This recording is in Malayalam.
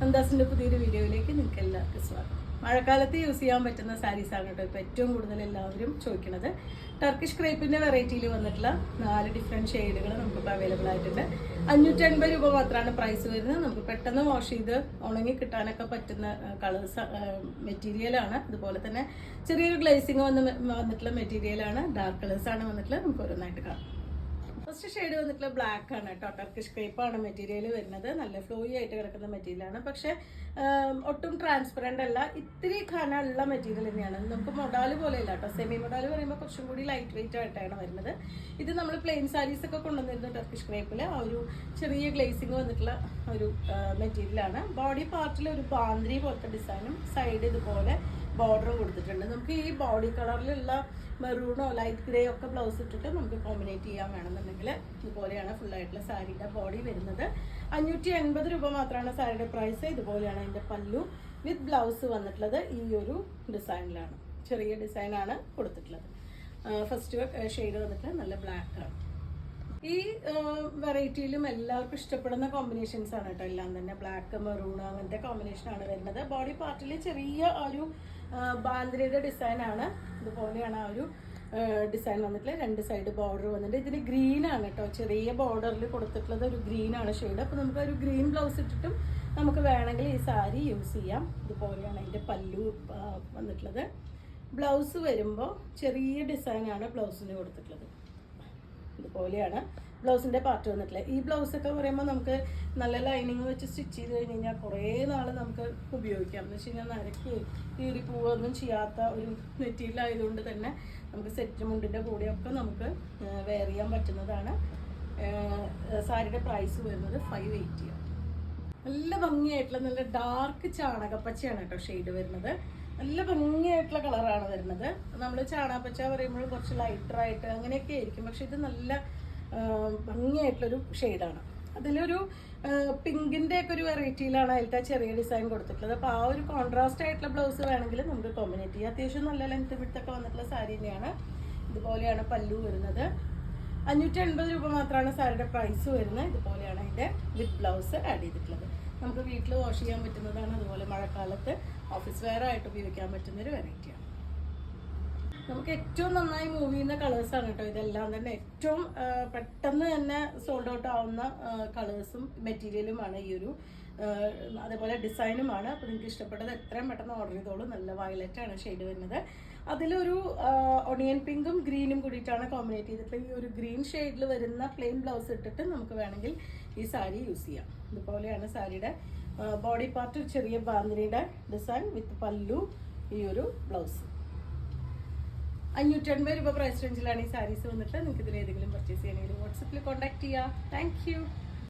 നന്ദാസിൻ്റെ പുതിയൊരു വീഡിയോയിലേക്ക് നിങ്ങൾക്ക് എല്ലാവർക്കും സ്വാഗതം. മഴക്കാലത്ത് യൂസ് ചെയ്യാൻ പറ്റുന്ന സാരീസാണ് കേട്ടോ ഇപ്പോൾ ഏറ്റവും കൂടുതൽ എല്ലാവരും ചോദിക്കുന്നത്. ടർക്കിഷ് ക്രേപ്പിൻ്റെ വെറൈറ്റിയിൽ വന്നിട്ടുള്ള 4 ഡിഫറെൻറ്റ് ഷെയ്ഡുകൾ നമുക്കിപ്പോൾ അവൈലബിൾ ആയിട്ടുണ്ട്. 550 രൂപ മാത്രമാണ് പ്രൈസ് വരുന്നത്. നമുക്ക് പെട്ടെന്ന് വാഷ് ചെയ്ത് ഉണങ്ങി കിട്ടാനൊക്കെ പറ്റുന്ന കളേഴ്സ് മെറ്റീരിയലാണ്. അതുപോലെ തന്നെ ചെറിയൊരു ഗ്ലേസിങ് വന്നിട്ടുള്ള മെറ്റീരിയലാണ്. ഡാർക്ക് കളേഴ്സാണ് വന്നിട്ടുള്ളത്. നമുക്ക് ഓരോന്നായിട്ട് കാണാം. ഫസ്റ്റ് ഷെയ്ഡ് വന്നിട്ടുള്ള ബ്ലാക്ക് ആണ് കേട്ടോ. ടർക്കിഷ് ക്രേപ്പാണ് മെറ്റീരിയൽ വരുന്നത്. നല്ല ഫ്ലോയി ആയിട്ട് കിടക്കുന്ന മെറ്റീരിയലാണ്. പക്ഷെ ഒട്ടും ട്രാൻസ്പെറൻ്റ് അല്ല, ഇത്തിരി ഖനമുള്ള മെറ്റീരിയൽ തന്നെയാണ്. നമുക്ക് മൊഡാല് പോലെയല്ല കേട്ടോ. സെമി മൊഡാല് പറയുമ്പോൾ കുറച്ചും കൂടി ലൈറ്റ് വെയിറ്റ് ആയിട്ടാണ് വരുന്നത്. ഇത് നമ്മൾ പ്ലെയിൻ സാരീസ് ഒക്കെ കൊണ്ടുവന്നിരുന്ന ടർക്കിഷ് ക്രേപ്പിൽ ആ ഒരു ചെറിയ ഗ്ലേസിങ് വന്നിട്ടുള്ള ഒരു മെറ്റീരിയലാണ്. ബോഡി പാർട്ടിൽ ഒരു ബാന്ദ്രി പോലത്തെ ഡിസൈനും സൈഡ് ഇതുപോലെ ബോർഡറും കൊടുത്തിട്ടുണ്ട്. നമുക്ക് ഈ ബോഡി കളറിലുള്ള മെറൂണോ ലൈറ്റ് ഗ്രേ ഒക്കെ ബ്ലൗസ് ഇട്ടിട്ട് നമുക്ക് കോമ്പിനേറ്റ് ചെയ്യാൻ വേണമെന്നുണ്ടെങ്കിൽ ഇതുപോലെയാണ് ഫുള്ളായിട്ടുള്ള സാരിയുടെ ബോഡി വരുന്നത്. 580 രൂപ മാത്രമാണ് സാരിയുടെ പ്രൈസ്. ഇതുപോലെയാണ് അതിൻ്റെ പല്ലു വിത്ത് ബ്ലൗസ് വന്നിട്ടുള്ളത്. ഈ ഒരു ഡിസൈനിലാണ്, ചെറിയ ഡിസൈനാണ് കൊടുത്തിട്ടുള്ളത്. ഫസ്റ്റ് ഷെയ്ഡ് വന്നിട്ട് നല്ല ബ്ലാക്ക് ആണ്. ഈ വെറൈറ്റിയിലും എല്ലാവർക്കും ഇഷ്ടപ്പെടുന്ന കോമ്പിനേഷൻസ് ആണ് കേട്ടോ. എല്ലാം തന്നെ ബ്ലാക്ക് മെറൂൺ അങ്ങനത്തെ കോമ്പിനേഷനാണ് വരുന്നത്. ബോഡി പാർട്ടിൽ ചെറിയ ഒരു ബാന്ദ്രയുടെ ഡിസൈനാണ്. ഇതുപോലെയാണ് ആ ഒരു ഡിസൈൻ വന്നിട്ടുള്ളത്. 2 സൈഡ് ബോർഡർ വന്നിട്ട് ഇതിന് ഗ്രീൻ ആണ് കേട്ടോ. ചെറിയ ബോർഡറിൽ കൊടുത്തിട്ടുള്ളത് ഒരു ഗ്രീൻ ആണ് ഷെയ്ഡ്. അപ്പോൾ നമുക്ക് ഒരു ഗ്രീൻ ബ്ലൗസ് ഇട്ടിട്ടും നമുക്ക് വേണമെങ്കിൽ ഈ സാരി യൂസ് ചെയ്യാം. ഇതുപോലെയാണ് അതിൻ്റെ പല്ലു വന്നിട്ടുള്ളത്. ബ്ലൗസ് വരുമ്പോൾ ചെറിയ ഡിസൈനാണ് ബ്ലൗസിന് കൊടുത്തിട്ടുള്ളത്. ഇതുപോലെയാണ് ബ്ലൗസിൻ്റെ പാർട്ട് വന്നിട്ടുള്ളത്. ഈ ബ്ലൗസൊക്കെ പറയുമ്പോൾ നമുക്ക് നല്ല ലൈനിങ് വെച്ച് സ്റ്റിച്ച് ചെയ്ത് കഴിഞ്ഞ് കഴിഞ്ഞാൽ കുറേ നാൾ നമുക്ക് ഉപയോഗിക്കാം. എന്ന് വെച്ച് കഴിഞ്ഞാൽ നരക്ക് കീറി പോവുകയൊന്നും ചെയ്യാത്ത ഒരു മെറ്റീരിയൽ ആയതുകൊണ്ട് തന്നെ നമുക്ക് സെറ്റ് മുണ്ടിൻ്റെ കൂടെയൊക്കെ നമുക്ക് വെയർ ചെയ്യാൻ പറ്റുന്നതാണ്. സാരിയുടെ പ്രൈസ് വരുന്നത് 580 ആണ്. നല്ല ഭംഗിയായിട്ടുള്ള നല്ല ഡാർക്ക് ചാണകപ്പച്ചയാണ് കേട്ടോ ഷെയ്ഡ് വരുന്നത്. നല്ല ഭംഗിയായിട്ടുള്ള കളറാണ് വരുന്നത്. നമ്മൾ ചാണകപ്പച്ച പറയുമ്പോൾ കുറച്ച് ലൈറ്ററായിട്ട് അങ്ങനെയൊക്കെ ആയിരിക്കും. പക്ഷെ ഇത് നല്ല ഭംഗിയായിട്ടുള്ളൊരു ഷെയ്ഡാണ്. അതിലൊരു പിങ്കിൻ്റെ ഒക്കെ ഒരു വെറൈറ്റിയിലാണ് അതിലത്തെ ചെറിയ ഡിസൈൻ കൊടുത്തിട്ടുള്ളത്. അപ്പോൾ ആ ഒരു കോൺട്രാസ്റ്റ് ആയിട്ടുള്ള ബ്ലൗസ് വേണമെങ്കിൽ നമുക്ക് കോമ്പിനേറ്റ് ചെയ്യാം. അത്യാവശ്യം നല്ല ലെങ്ത് വിഡ്ത്തൊക്കെ വന്നിട്ടുള്ള സാരി തന്നെയാണ്. ഇതുപോലെയാണ് പല്ലു വരുന്നത്. 580 രൂപ മാത്രമാണ് സാരിയുടെ പ്രൈസ് വരുന്നത്. ഇതുപോലെയാണ് അതിൻ്റെ വിത്ത് ബ്ലൗസ് ആഡ് ചെയ്തിട്ടുള്ളത്. നമുക്ക് വീട്ടിൽ വാഷ് ചെയ്യാൻ പറ്റുന്നതാണ്. അതുപോലെ മഴക്കാലത്ത് ഓഫീസ് വെയർ ആയിട്ട് ഉപയോഗിക്കാൻ പറ്റുന്നൊരു വെറൈറ്റിയാണ്. നമുക്ക് ഏറ്റവും നന്നായി മൂവ് ചെയ്യുന്ന കളേഴ്സാണ് കേട്ടോ ഇതെല്ലാം തന്നെ. ഏറ്റവും പെട്ടെന്ന് തന്നെ സോൾഡ് ഔട്ട് ആവുന്ന കളേഴ്സും മെറ്റീരിയലുമാണ് ഈ ഒരു, അതേപോലെ ഡിസൈനുമാണ്. അപ്പോൾ നിങ്ങൾക്ക് ഇഷ്ടപ്പെട്ടത് എത്രയും പെട്ടെന്ന് ഓർഡർ ചെയ്തോളൂ. നല്ല വയലറ്റാണ് ഷെയ്ഡ് വരുന്നത്. അതിലൊരു ഒണിയൻ പിങ്കും ഗ്രീനും കൂടിയിട്ടാണ് കോമ്പിനേറ്റ് ചെയ്തിട്ടുള്ളത്. ഈ ഒരു ഗ്രീൻ ഷെയ്ഡിൽ വരുന്ന പ്ലെയിൻ ബ്ലൗസ് ഇട്ടിട്ട് നമുക്ക് വേണമെങ്കിൽ ഈ സാരി യൂസ് ചെയ്യാം. ഇതുപോലെയാണ് സാരിയുടെ ബോഡി പാർട്ട്, ചെറിയ ബാന്തിനിയുടെ ഡിസൈൻ വിത്ത് പല്ലു, ഈ ഒരു ബ്ലൗസ്. 580 രൂപ പ്രൈസ് റേഞ്ചിലാണ് ഈ സാരീസ് വന്നിട്ട്. നിങ്ങൾക്ക് ഇതിൽ ഏതെങ്കിലും പർച്ചേസ് ചെയ്യണമെങ്കിൽ വാട്സപ്പിൽ കോൺടാക്ട് ചെയ്യുക. Thank you.